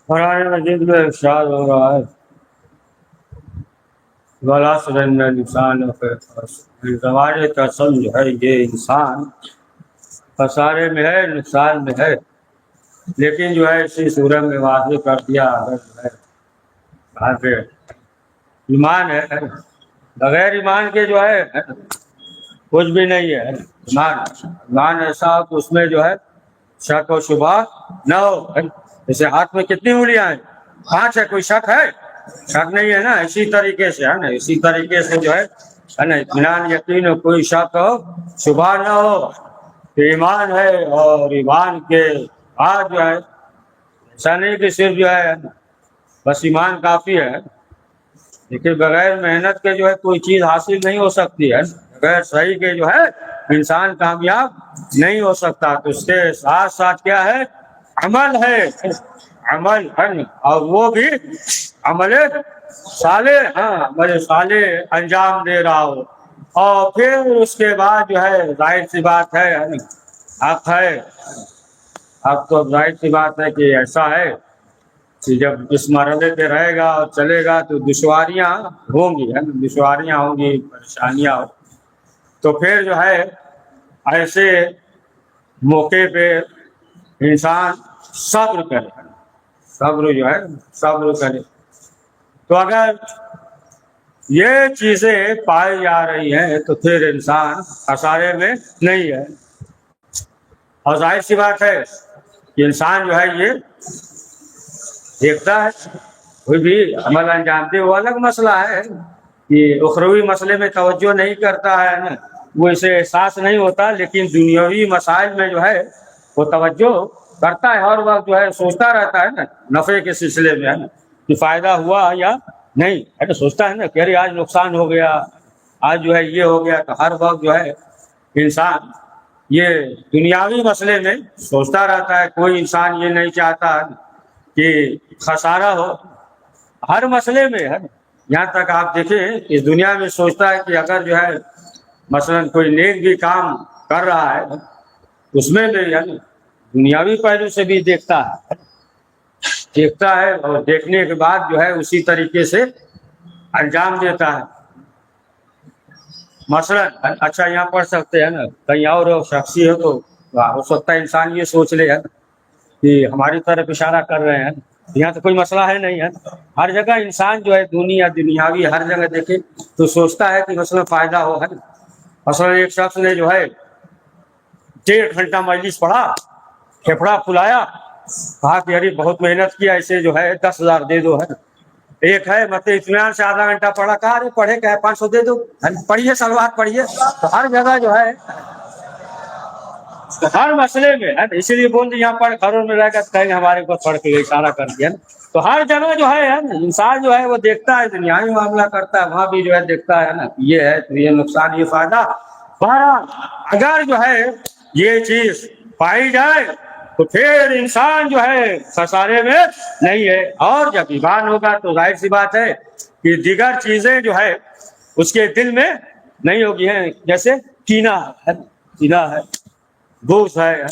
قرآن مجید میں ارشاد ہو رہا ہے والعصر ان الانسان لفی خسر، زمانے کا سمجھ ہے یہ انسان خسارے میں ہے، نقصان میں ہے، لیکن جو ہے اسی سورہ میں واضح کر دیا اگر جو ہے آگے ایمان ہے، بغیر ایمان کے جو ہے کچھ بھی نہیں ہے۔ ایمان ایسا ہو کہ اس میں جو ہے شک و شبہ نہ ہو۔ جیسے ہاتھ میں کتنی انگلیاں ہیں؟ 5 ہے، کوئی شک ہے؟ شک نہیں ہے نا۔ اسی طریقے سے ہے نا، اسی طریقے سے جو ہے نا اطمینان یقین ہو، کوئی شک ہو شبہ نہ ہو کہ ایمان ہے، اور ایمان کے بعد جو ہے ایسا نہیں کہ صرف جو ہے بس ایمان کافی ہے، لیکن بغیر محنت کے جو ہے کوئی چیز حاصل نہیں ہو سکتی ہے، بغیر صحیح کے جو ہے انسان کامیاب نہیں ہو سکتا۔ تو اس کے ساتھ ساتھ کیا ہے؟ عمل ہے، عمل ہے، اور وہ بھی عمل صالح، ہاں عمل صالح انجام دے رہا ہو۔ اور پھر اس کے بعد جو ہے ظاہر سی بات ہے حق ہے، اب تو ظاہر سی بات ہے کہ ایسا ہے کہ جب اس مرحلے پہ رہے گا اور چلے گا تو دشواریاں ہوں گی، ہے نا، دشواریاں ہوں گی، پریشانیاں ہوں، تو پھر جو ہے ایسے موقع پہ انسان صبر کرے، صبر جو ہے صبر کرے۔ تو اگر یہ چیزیں پائی جا رہی ہیں تو پھر انسان خسارے میں نہیں ہے۔ اور ظاہر سی بات ہے کہ انسان جو ہے یہ دیکھتا ہے، کوئی بھی عمل انجام دے، وہ الگ مسئلہ ہے کہ اخروی مسئلے میں توجہ نہیں کرتا ہے نا، وہ اسے احساس نہیں ہوتا، لیکن دنیاوی مسائل میں جو ہے وہ توجہ کرتا ہے، ہر وقت جو ہے سوچتا رہتا ہے نا نفع کے سلسلے میں، ہے نا، کہ فائدہ ہوا یا نہیں، ہے نا، سوچتا ہے نا کہ ارے آج نقصان ہو گیا، آج جو ہے یہ ہو گیا۔ تو ہر وقت جو ہے انسان یہ دنیاوی مسئلے میں سوچتا رہتا ہے، کوئی انسان یہ نہیں چاہتا کہ خسارہ ہو ہر مسئلے میں، ہے نا۔ یہاں تک آپ دیکھیں اس دنیا میں سوچتا ہے کہ اگر جو ہے مثلا کوئی نیک بھی کام کر رہا ہے اس میں بھی ہے نا دنیاوی پہلو سے بھی دیکھتا ہے، اور دیکھنے کے بعد جو ہے اسی طریقے سے انجام دیتا ہے۔ مثلا اچھا یہاں پڑھ سکتے ہیں نا، کہیں اور شخصی ہے تو ہو سکتا ہے انسان یہ سوچ لے ہے کہ ہماری طرف اشارہ کر رہے ہیں، یہاں تو کوئی مسئلہ ہے نہیں ہے۔ ہر جگہ انسان جو ہے دنیاوی ہر جگہ دیکھے تو سوچتا ہے کہ مثلا فائدہ ہو، ہے نا۔ مثلا ایک شخص نے جو ہے 1.5 گھنٹہ مجلس پڑھا، پھیپڑا پھلایا، کہا کہ ارے بہت محنت کیا، اسے جو ہے 10,000 دے دو، ہے نا۔ ایک ہے مطلب اطمینان سے آدھا گھنٹہ پڑھا، کہا ارے پڑھے کہ 500 دے دو، پڑھیے سلوات پڑھیے۔ تو ہر جگہ جو ہے ہر مسئلے میں ہے، اسی لیے بول دی یہاں پر گھروں میں رہ کر کہیں ہمارے کو پڑھ کے اشارہ کر دیا۔ تو ہر جگہ جو ہے انسان جو ہے وہ دیکھتا ہے، دنیاوی معاملہ کرتا ہے، وہاں بھی جو ہے دیکھتا ہے نا یہ ہے تو یہ نقصان، یہ فائدہ۔ بہرحال اگر جو ہے یہ چیز پائی جائے تو پھر انسان جو ہے خسارے میں نہیں ہے۔ اور جب ایمان ہوگا تو ظاہر سی بات ہے کہ دیگر چیزیں جو ہے اس کے دل میں نہیں ہوگی، ہیں جیسے کینہ ہے، بغض ہے،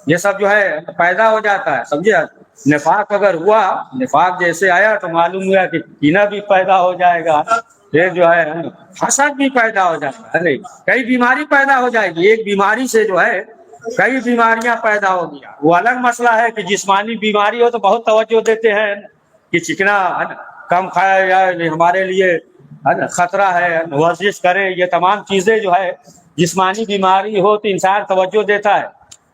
یہ سب جو ہے پیدا ہو جاتا ہے، سمجھے۔ نفاق اگر ہوا، نفاق جیسے آیا تو معلوم ہوا کہ کینہ بھی پیدا ہو جائے گا، پھر جو ہے حسد بھی پیدا ہو جائے گا، کئی بیماری پیدا ہو جائے گی۔ ایک بیماری سے جو ہے کئی بیماریاں پیدا ہو گیا، وہ الگ مسئلہ ہے کہ جسمانی بیماری ہو تو بہت توجہ دیتے ہیں کہ چکنا کم کھایا جائے، ہمارے لیے خطرہ ہے، ورزش کریں، یہ تمام چیزیں جو ہے جسمانی بیماری ہو تو انسان توجہ دیتا ہے،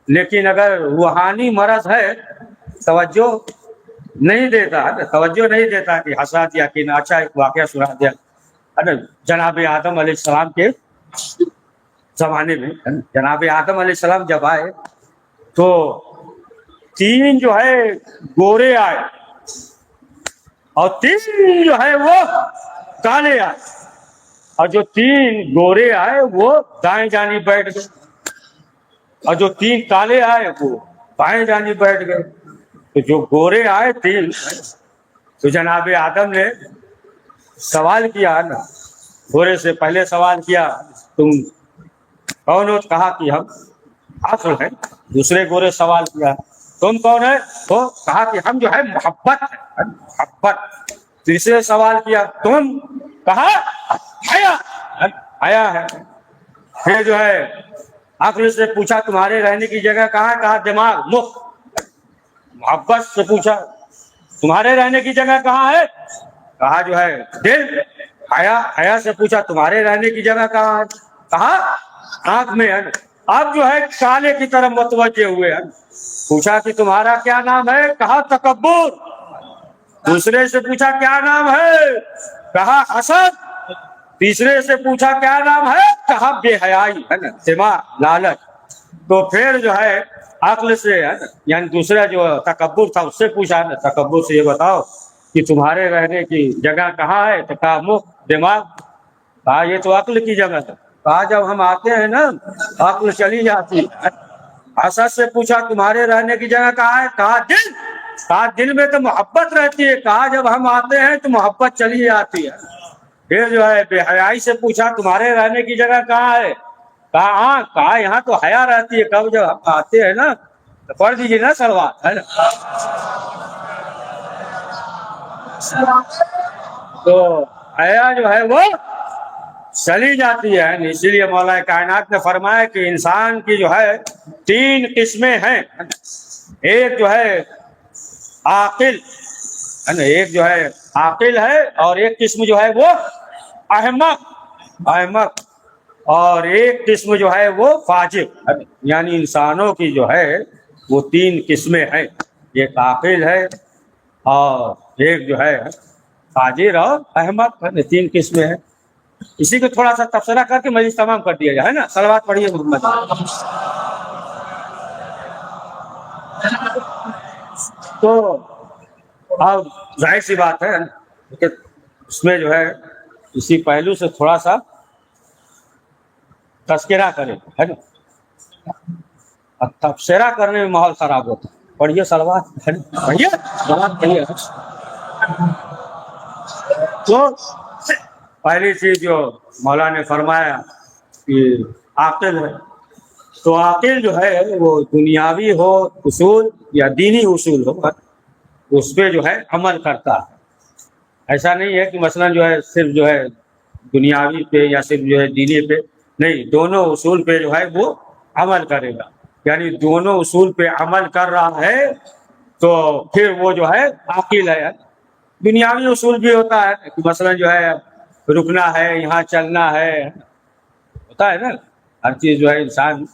لیکن اگر روحانی مرض ہے توجہ نہیں دیتا کہ حسد یا کینہ۔ اچھا ایک واقعہ سنا دیا، جناب آدم علیہ السلام کے زمانے میں، جناب آدم علیہ السلام جب آئے تو 3 جو ہے گورے آئے، اور 3 جو ہے وہ کالے آئے، اور جو 3 گورے آئے وہ دائیں جانب بیٹھ گئے، اور جو 3 کالے آئے وہ بائیں جانب بیٹھ گئے۔ تو جو گورے آئے 3، تو جناب آدم نے سوال کیا نا، گورے سے پہلے سوال کیا تم کون ہو؟ کہا کہ ہم عقل ہیں۔ دوسرے گورے سوال کیا تم کون ہے؟ تو کہا کہ ہم جو ہے محبت ہے، محبت۔ تیسرے سوال کیا تم؟ کہا حیا، حیا ہے۔ پھر جو ہے عقل سے پوچھا تمہارے رہنے کی جگہ کہاں؟ کہا دماغ، مخ۔ محبت سے پوچھا تمہارے رہنے کی جگہ کہاں ہے؟ کہا جو ہے دل۔ حیا، حیا سے پوچھا تمہارے رہنے کی جگہ کہاں ہے؟ کہا آنکھ میں ہے۔ اب جو ہے کالے کی طرف متوجہ ہوئے ہیں، پوچھا کہ تمہارا کیا نام ہے؟ کہا تکبر۔ دوسرے سے پوچھا کیا نام ہے؟ کہا حسد۔ تیسرے سے پوچھا کیا نام ہے؟ کہا بے حیائی، ہے نا، دماغ، لالچ۔ تو پھر جو ہے عقل سے ہے نا، یعنی دوسرا جو تکبر تھا اس سے پوچھا نا، تکبر سے یہ بتاؤ کہ تمہارے رہنے کی جگہ کہاں ہے؟ تو کہا مخ، دماغ۔ کہا یہ تو عقل کی جگہ ہے۔ کہا جب ہم آتے ہیں نا عقل چلی جاتی ہے۔ حسد سے پوچھا تمہارے رہنے کی جگہ کہاں ہے؟ کہا دل۔ کہا دل میں تو محبت رہتی ہے۔ کہا جب ہم آتے ہیں تو محبت چلی جاتی ہے۔ پھر جو ہے بے حیائی سے پوچھا تمہارے رہنے کی جگہ کہاں ہے؟ کہا آنکھ۔ کہا یہاں تو حیا رہتی ہے، کب جب ہم آتے ہیں نا تو پڑھ دیجیے نا سلوات، ہے نا۔ تو حیا جو ہے وہ چلی جاتی ہے۔ اسی لیے مولا کائنات نے فرمایا کہ انسان کی جو ہے 3 قسمیں ہیں۔ ایک جو ہے عاقل، ہے نا، ایک جو ہے عاقل ہے، اور ایک قسم جو ہے وہ احمق، احمق، اور ایک قسم جو ہے وہ فاجر۔ یعنی انسانوں کی جو ہے وہ 3 قسمیں ہیں، ایک عاقل ہے اور ایک جو ہے فاجر اور احمق، ہے نا، 3 قسمیں ہیں۔ اسی کو تھوڑا سا تبصرہ کر کے مجلس تمام کر دیا جائے، ہے نا۔ صلوات پڑھیے محمد۔ تو اب ظاہر سی بات ہے کہ اس میں جو ہے اسی پہلو سے تھوڑا سا تذکرہ کرے، ہے نا۔ تبصرہ کرنے میں ماحول خراب ہوتا ہے۔ پڑھیے صلوات، ہے نا، پڑھیے صلوات پڑھیے۔ تو پہلی چیز جو مولا نے فرمایا کہ عاقل ہے، تو عاقل جو ہے وہ دنیاوی ہو اصول یا دینی اصول ہو، اس پہ جو ہے عمل کرتا ہے۔ ایسا نہیں ہے کہ مثلا جو ہے صرف جو ہے دنیاوی پہ یا صرف جو ہے دینی پہ، نہیں، دونوں اصول پہ جو ہے وہ عمل کرے گا۔ یعنی دونوں اصول پہ عمل کر رہا ہے تو پھر وہ جو ہے عاقل ہے۔ دنیاوی اصول بھی ہوتا ہے کہ مثلا جو ہے رکنا ہے، یہاں چلنا ہے، ہوتا ہے نا، ہر چیز جو ہے انسان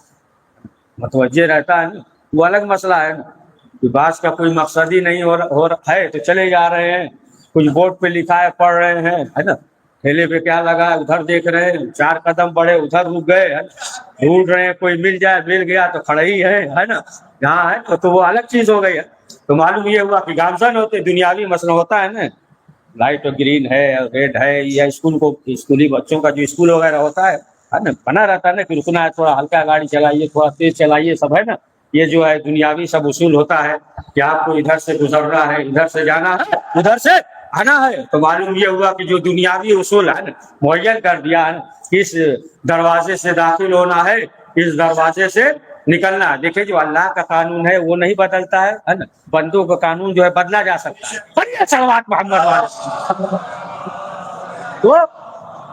متوجہ رہتا ہے نا، وہ الگ مسئلہ ہے نا۔ کہ بعض کا کوئی مقصد ہی نہیں ہو رہا ہے تو چلے جا رہے ہیں، کچھ بورڈ پہ لکھا ہے پڑھ رہے ہیں، ہے نا، ٹھیلے پہ کیا لگا ہے ادھر دیکھ رہے ہیں، 4 قدم بڑھے ادھر رک گئے، ڈھونڈ رہے ہیں، کوئی مل جائے، مل گیا تو کھڑے ہی ہے نا، یہاں ہے تو وہ الگ چیز ہو گئی ہے۔ تو معلوم یہ ہوا کہ گامزن ہوتے دنیاوی مسئلہ ہوتا ہے نا، لائٹ گرین ہے ریڈ ہے، یا اسکولی بچوں کا جو اسکول وغیرہ ہوتا ہے نا، بنا رہتا ہے نا کہ رکنا ہے، تھوڑا ہلکا گاڑی چلائیے، تھوڑا تیز چلائیے، سب ہے نا۔ یہ جو ہے دنیاوی سب اصول ہوتا ہے کہ آپ کو ادھر سے گزرنا ہے، ادھر سے جانا ہے، ادھر سے آنا ہے۔ تو معلوم یہ ہوا کہ جو دنیاوی اصول ہے نا معین کر دیا ہے، اس دروازے سے داخل ہونا ہے، اس دروازے سے نکلنا ہے۔ دیکھیں جو اللہ کا قانون ہے وہ نہیں بدلتا ہے نا، بندوں کا قانون جو ہے بدلا جا سکتا ہے۔ بڑھیا صلوات محمد والے۔ تو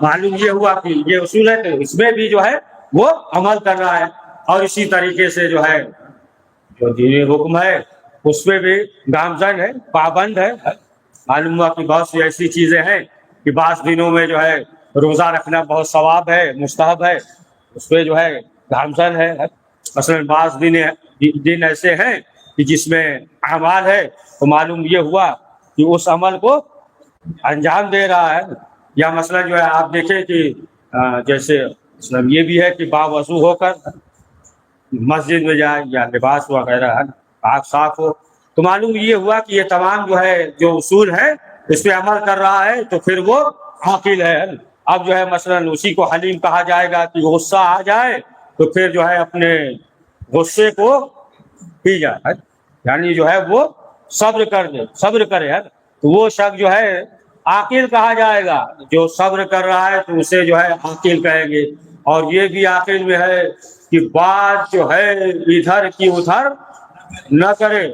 معلوم یہ ہوا کہ یہ اصول ہے، تو اس میں بھی جو ہے وہ عمل کر رہا ہے۔ اور اسی طریقے سے جو ہے جو دینی حکم ہے اس پہ بھی گامزن ہے، پابند ہے۔ معلوم ہوا کہ بہت سی ایسی چیزیں ہیں کہ بعض دنوں میں جو ہے روزہ رکھنا بہت ثواب ہے، مستحب ہے، اس پہ جو ہے گامزن ہے۔ مثلا بعض دن ایسے ہیں کہ جس میں اعمال ہے، تو معلوم یہ ہوا کہ اس عمل کو انجام دے رہا ہے۔ یا مثلا جو ہے آپ دیکھیں کہ جیسے مثلا یہ بھی ہے کہ باوضو ہو کر مسجد میں جائے، یا لباس وغیرہ ہے پاک صاف ہو، تو معلوم یہ ہوا کہ یہ تمام جو ہے جو اصول ہے اس پہ عمل کر رہا ہے تو پھر وہ عاقل ہے۔ اب جو ہے مثلاً اسی کو حلیم کہا جائے گا کہ غصہ آ جائے تو پھر جو ہے اپنے غصے کو پی جائے، یعنی جو ہے وہ صبر کر دے، صبر کرے ہے، تو وہ شخص جو ہے عاقل کہا جائے گا۔ جو صبر کر رہا ہے تو اسے جو ہے عاقل کہیں گے۔ اور یہ بھی عاقل میں ہے کہ بات جو ہے ادھر کی ادھر نہ کرے۔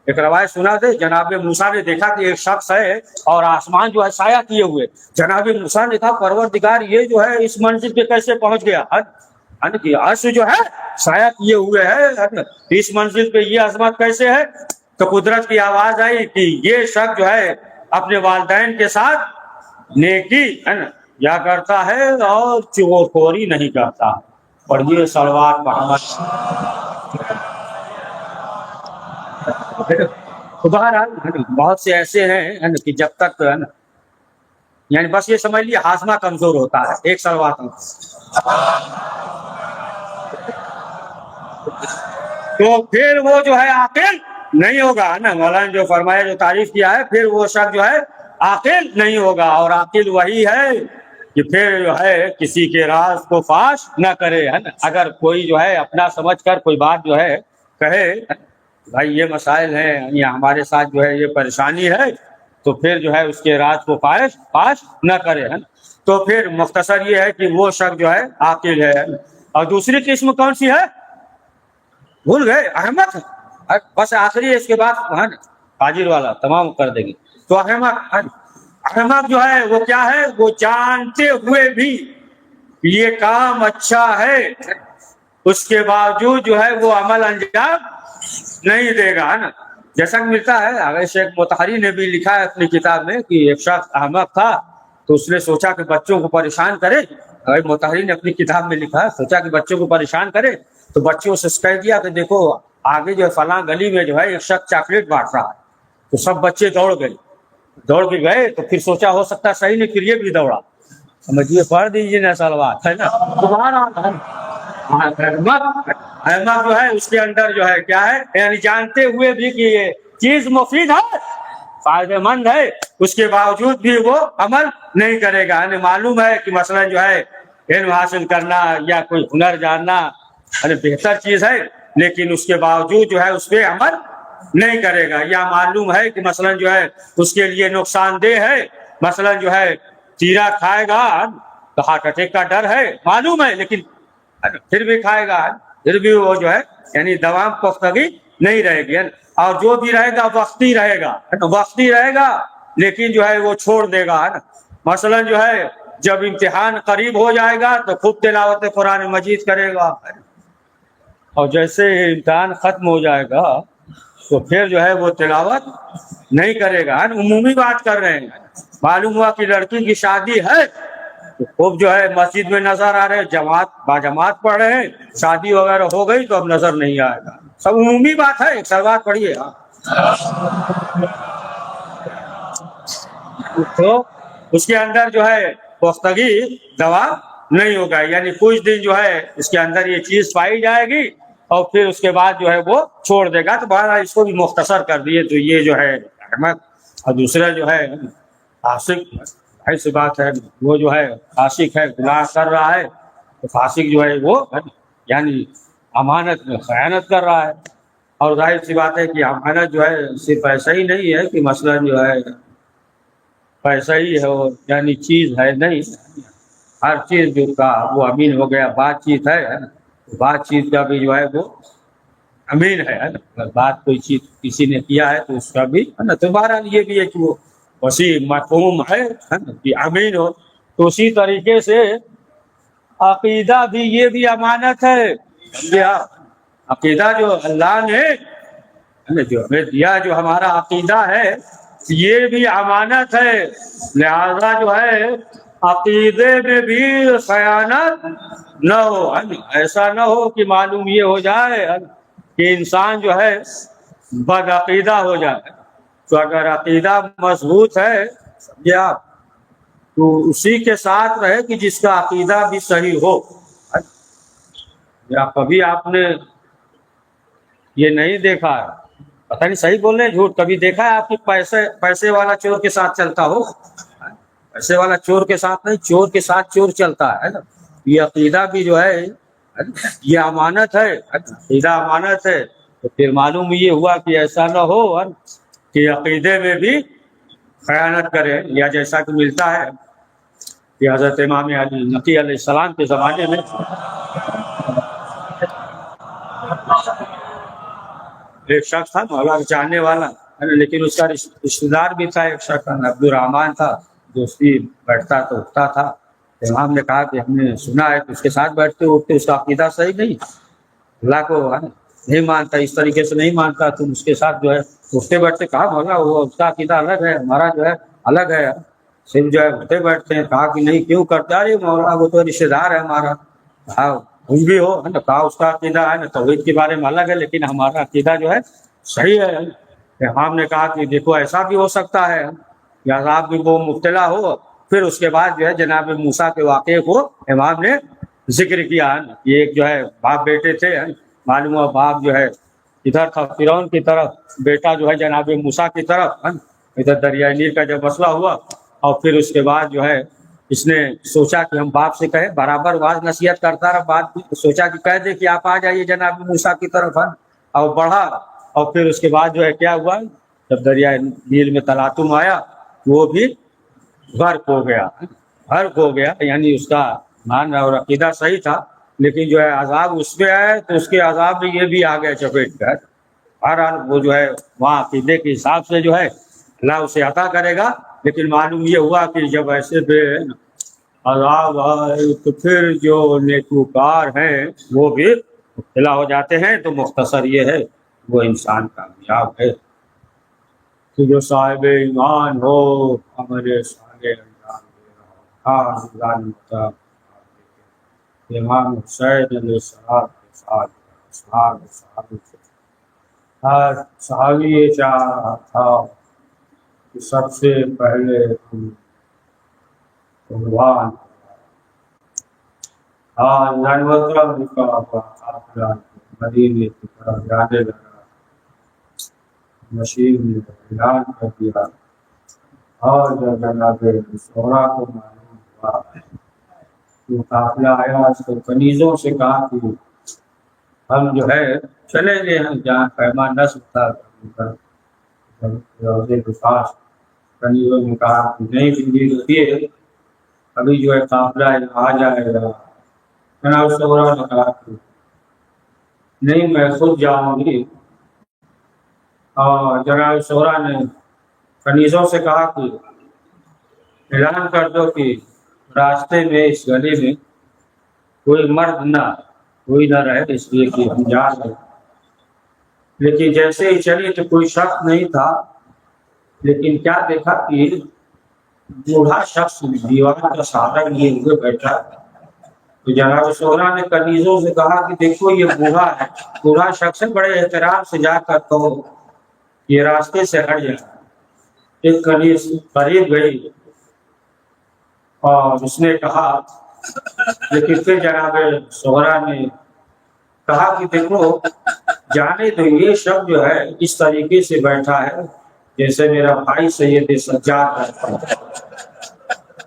ایک روایت سنا دے، جناب موسیٰ نے دیکھا کہ ایک شخص ہے اور آسمان جو ہے سایہ کیے ہوئے، جناب موسیٰ نے کہا پروردگار یہ جو ہے اس منزل پہ کیسے پہنچ گیا؟ عرش جو ہے سایہ کیے ہوئے ہے، اس منزل پہ یہ عظمت کیسے ہے؟ تو قدرت کی آواز آئی کہ یہ شخص جو ہے اپنے والدین کے ساتھ نیکی یا کرتا ہے اور چغل خوری نہیں کرتا۔ اور یہ صلوات محمد۔ بہرحال بہت سے ایسے ہیں کہ جب تک یعنی بس یہ سمجھ لیے ہاضمہ کمزور ہوتا ہے ایک صلوات میں، تو پھر وہ جو ہے عاقل نہیں ہوگا نا۔ مولانا جو فرمایا، جو تعریف کیا ہے، پھر وہ شخص جو ہے عاقل نہیں ہوگا۔ اور عاقل وہی ہے کہ پھر جو ہے کسی کے راز کو فاش نہ کرے، ہے نا۔ اگر کوئی جو ہے اپنا سمجھ کر کوئی بات جو ہے کہے بھائی یہ مسائل ہیں یا ہمارے ساتھ جو ہے یہ پریشانی ہے، تو پھر جو ہے اس کے راز کو فاش نہ کرے، ہے نا۔ تو پھر مختصر یہ ہے کہ وہ شخص جو ہے عاقل ہے۔ اور دوسری قسم کون سی ہے؟ بھول گئے؟ احمق۔ بس آخری ہے، اس کے بعد حاجر والا تمام کر دیں گے۔ تو احمق جو ہے وہ کیا ہے؟ وہ جانتے ہوئے بھی یہ کام اچھا ہے، اس کے باوجود جو ہے وہ عمل انجام نہیں دے گا، ہے نا۔ جیسا کہ ملتا ہے، اگر شیخ مطہری نے بھی لکھا ہے اپنی کتاب میں کہ ایک شخص احمق تھا تو اس نے سوچا کہ بچوں کو پریشان کرے۔ اگر مطہری نے اپنی کتاب میں لکھا ہے، سوچا کہ بچوں کو پریشان کرے تو بچوں سے کہہ دیا کہ دیکھو آگے جو ہے فلاں گلی میں جو ہے ایک شخص چاکلیٹ بانٹ رہا ہے۔ تو سب بچے دوڑ کے گئے، تو پھر سوچا ہو سکتا ہے صحیح نہیں، پھر یہ بھی دوڑا۔ سمجھیے، پڑھ دیجیے نا سلوات، ہے نا۔ احمق جو ہے اس کے اندر جو ہے کیا ہے؟ یعنی جانتے ہوئے بھی کہ یہ چیز مفید ہے، فائدہ مند ہے، اس کے باوجود بھی وہ عمل نہیں کرے گا۔ یعنی معلوم ہے کہ مثلا جو ہے علم حاصل کرنا یا کوئی ہنر جاننا بہتر چیز ہے، لیکن اس کے باوجود جو ہے اس پہ عمل نہیں کرے گا۔ یا معلوم ہے کہ مثلا جو ہے اس کے لیے نقصان دہ ہے، مثلا جو ہے چیرا کھائے گا تو ہارٹ اٹیک کا ڈر ہے، معلوم ہے، لیکن پھر بھی کھائے گا، پھر بھی وہ جو ہے یعنی دوام پختگی نہیں رہے گی۔ اور جو بھی رہے گا وقتی رہے گا، لیکن جو ہے وہ چھوڑ دے گا، ہے نا۔ مثلا جو ہے جب امتحان قریب ہو جائے گا تو خوب تلاوت قرآن مجید کرے گا، اور جیسے امتحان ختم ہو جائے گا تو پھر جو ہے وہ تلاوت نہیں کرے گا۔ عمومی بات کر رہے ہیں۔ معلوم ہوا کہ لڑکی کی شادی ہے تو خوب جو ہے مسجد میں نظر آ رہے، باجماعت پڑھ رہے ہیں، شادی وغیرہ ہو گئی تو اب نظر نہیں آئے گا۔ سب عمومی بات ہے، ایک سلوات پڑھیے۔ تو اس کے اندر جو ہے پختگی دوام نہیں ہوگا، یعنی کچھ دن جو ہے اس کے اندر یہ چیز پائی جائے گی اور پھر اس کے بعد جو ہے وہ چھوڑ دے گا۔ تو بہرحال اس کو بھی مختصر کر دیے تو یہ جو ہے احمد۔ اور دوسرا جو ہے عاشق، ایسی بات ہے، وہ جو ہے عاشق ہے، گناہ کر رہا ہے تو فاسق جو ہے وہ یعنی امانت میں خیانت کر رہا ہے۔ اور ظاہر سی بات ہے کہ امانت جو ہے صرف ایسا ہی نہیں ہے کہ مثلا جو ہے پیسہ ہی ہے یعنی چیز ہے، نہیں، ہر چیز جو کا وہ امین ہو گیا۔ بات چیت ہے، بات چیت کا بھی جو ہے وہ امین ہے، اگر بات کوئی چیز کسی نے کیا ہے تو اس کا بھی ہے نا۔ تو بہرحال یہ بھی ہے کہ وہ وسیع مفہوم ہے کہ امین ہو۔ تو اسی طریقے سے عقیدہ بھی، یہ بھی امانت ہے۔ عقیدہ جو اللہ نے جو ہمیں دیا، جو ہمارا عقیدہ ہے، یہ بھی امانت ہے۔ لہذا جو ہے عقیدے میں بھی خیانت نہ ہو، ایسا نہ ہو کہ معلوم یہ ہو جائے کہ انسان جو ہے بد عقیدہ ہو جائے۔ تو اگر عقیدہ مضبوط ہے سمجھے آپ، تو اسی کے ساتھ رہے کہ جس کا عقیدہ بھی صحیح ہو۔ یا کبھی آپ نے یہ نہیں دیکھا پتہ نہیں صحیح بول رہے ہیں جھوٹ. کبھی دیکھا ہے آپ کی پیسے والا چور کے ساتھ چلتا ہو؟ پیسے والا چور کے ساتھ نہیں، چور کے ساتھ چور چلتا ہے نا. یہ عقیدہ بھی جو ہے یہ امانت ہے، عقیدہ امانت ہے. تو پھر معلوم یہ ہوا کہ ایسا نہ ہو کہ عقیدے میں بھی خیانت کرے. یا جیسا کہ ملتا ہے کہ حضرت امام علی نقی علیہ السلام کے زمانے میں ایک شخص تھا مولا جاننے والا، لیکن اس کا رشتے دار بھی تھا ایک شخص عبد الرحمان تھا، دوستی بیٹھتا تو اٹھتا تھا. امام نے کہا کہ ہم نے سنا ہے کہ اس کے ساتھ بیٹھتے اٹھتے اس کا عقیدہ صحیح نہیں، اللہ کو نہیں مانتا، اس طریقے سے نہیں مانتا، تم اس کے ساتھ جو ہے اٹھتے بیٹھتے. کہا مولا وہ اس کا عقیدہ الگ ہے، ہمارا جو ہے الگ ہے، صرف جو ہے اٹھتے بیٹھتے ہیں. کہا کہ نہیں کیوں کرتے؟ ارے مولا وہ تو رشتے دار ہے ہمارا. کہا کچھ بھی ہو ہے نا، کہا اس کا عقیدہ ہے نا توحید کے بارے میں الگ ہے، لیکن ہمارا عقیدہ جو ہے صحیح ہے. امام نے کہا کہ دیکھو ایسا بھی ہو سکتا ہے کہ عذاب بھی وہ مبتلا ہو. پھر اس کے بعد جو ہے جناب موسیٰ کے واقعے کو امام نے ذکر کیا ہے. یہ ایک جو ہے باپ بیٹے تھے، معلوم ہوا باپ جو ہے ادھر تھا فرعون کی طرف، بیٹا جو ہے جناب موسیٰ کی طرف. ادھر دریائے نیل کا جب مسئلہ ہوا اور پھر اس کے بعد جو ہے اس نے سوچا کہ ہم باپ سے کہے، برابر واز نصیحت کرتا رہا، بات سوچا کہ کہہ دے کہ آپ آ جائیے جناب موسیٰ کی طرف، اور بڑھا. اور پھر اس کے بعد جو ہے کیا ہوا، جب دریائے نیل میں تلاطم آیا وہ بھی غرق ہو گیا، غرق ہو گیا. یعنی اس کا مان اور عقیدہ صحیح تھا، لیکن جو ہے عذاب اس پہ آئے تو اس کے عذاب میں یہ بھی آ گئے چپیٹ کر. بہرحال وہ جو ہے وہاں عقیدے کے حساب سے جو ہے اللہ اسے عطا کرے گا. لیکن معلوم یہ ہوا کہ جب ایسے پہ عذاب آئے تو پھر جو نیکوکار ہیں وہ بھی مبتلا ہو جاتے ہیں. تو مختصر یہ ہے وہ انسان کامیاب ہے کہ جو صاحب ایمان ہو ہمارے سارے امام حسین علیہ السلام کے ساتھ صحابی یہ چاہ رہا تھا کہ سب سے پہلے قربان مدینے کی طرف جانے لگا. مشیر نے اعلان کر دیا اور جب جناب شورا کو معلوم ہوا تو قافلہ آیا، اس کو کنیزوں سے کہا کہ ہم جو ہے چلے گئے ہیں جہاں خیمہ نصب تھا روضے کے پاس. کنیزوں نے کہا کہ نہیں زندگی رکھیے، ابھی جو ہے قافلہ آ جائے گا. جناب شورا نے کہا کہ نہیں میں خود جاؤں گی. اور جناب شورا نے کنیزوں سے کہا کہ اعلان کر دو کہ راستے میں اس گلی میں کوئی مرد کوئی نہ رہے، اس لیے کہ ہم جا رہے. لیکن جیسے ہی چلی تو کوئی شخص نہیں تھا، لیکن کیا دیکھا کہ بوڑھا شخص دیوار کا سہارا لیے ہوئے بیٹھا. تو جناب شورا نے کنیزوں سے کہا کہ دیکھو یہ بوڑھا ہے، بوڑھا شخص ہے، بڑے احترام سے جا کر کہو یہ راستے سے ہٹ جائے. ایک کنیز قریب گئی اور اس نے کہا، لیکن پھر جناب شورا نے کہا کہ دیکھو جانے تو یہ شخص جو ہے اس طریقے سے بیٹھا ہے جیسے میرا بھائی سید سجاد ہے.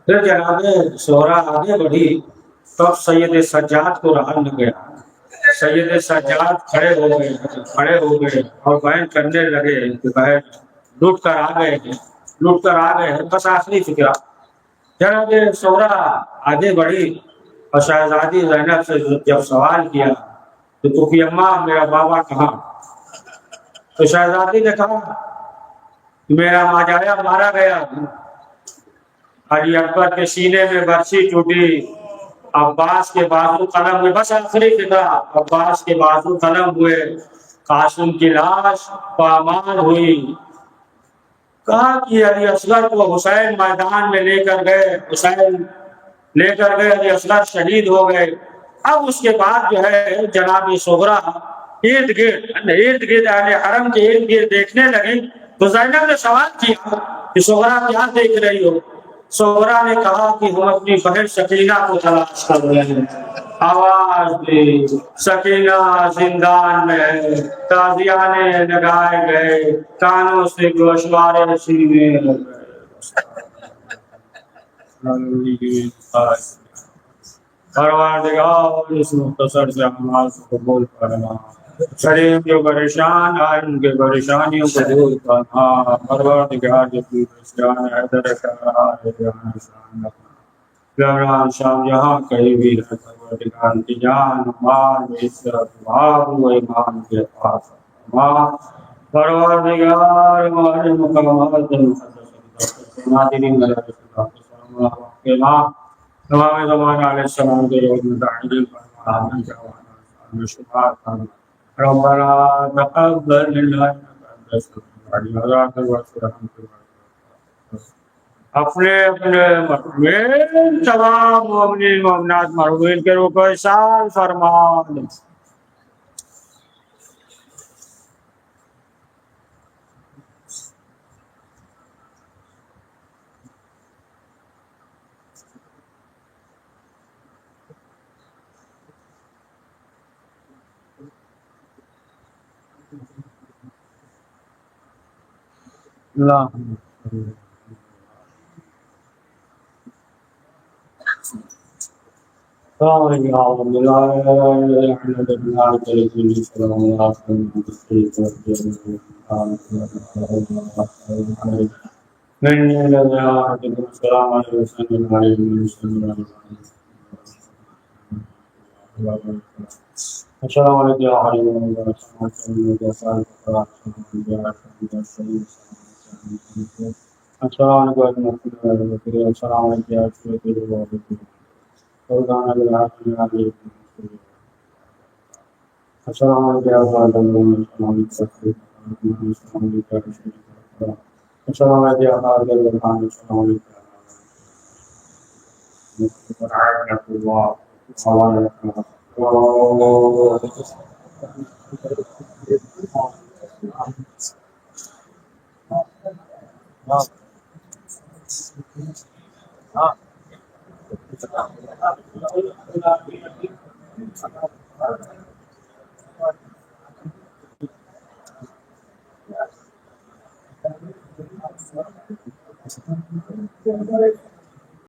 پھر جناب شورا آگے بڑھی تب سید سجاد کو رہا نہ گیا. سید سجاد کھڑے ہو گئے اور بیان کرنے لگے کہ بہن لوٹ کر آ گئے ہیں بس آخری فکرہ. جناب شورا آگے بڑھی اور شہزادی زینب سے جب سوال کیا تو کہ اماں میرا بابا کہاں؟ تو شہزادی نے کہا میرا ماجایا مارا گیا. علی اکبر کے سینے میں برچھی ٹوٹی، عباس کے بازو قلم ہوئے، بس آخری فکرہ عباس کے بازو قلم ہوئے، قاسم کی لاش پامال ہوئی. کہا کہ علی اصغر کو حسین میدان میں لے کر گئے، علی اصغر شہید ہو گئے. اب اس کے بعد جو ہے جناب صغرا ارد گرد اہل حرم کے ارد گرد دیکھنے لگے. تو زینب نے سوال کیا کہ صغرا کیا دیکھ رہی ہو؟ صغرا نے کہا کہ ہم اپنی بہن سکینہ کو تلاش کر رہے ہیں. آواز دی سکینہ زندان میں تازیانے لگائے گئے کانوں سے گوشوارے سینے لگ گئے پروردگار اس مختصر سے اعمال کو قبول کرنا شریف جو پریشان آئے ان کے پریشانیوں کو دور کرنا پروردگار جو پریشان حیدر کر رہا ہے جہاں شان رکھنا شام جہاں کہیں بھی رہ پروردگار کی جان مال عزت بھاگ و ایمان کے پاس پروردگار ہمارے مقامات نادرین کے نام تمام زمان علیہ السلام کے روز متعین فرمانا جوانا شکار کرنا ربنا تقبل منا اپنے اپنے مرحومین تمام مومنین مومنات مرحومین کے روح کو احسان فرما اللہ السلام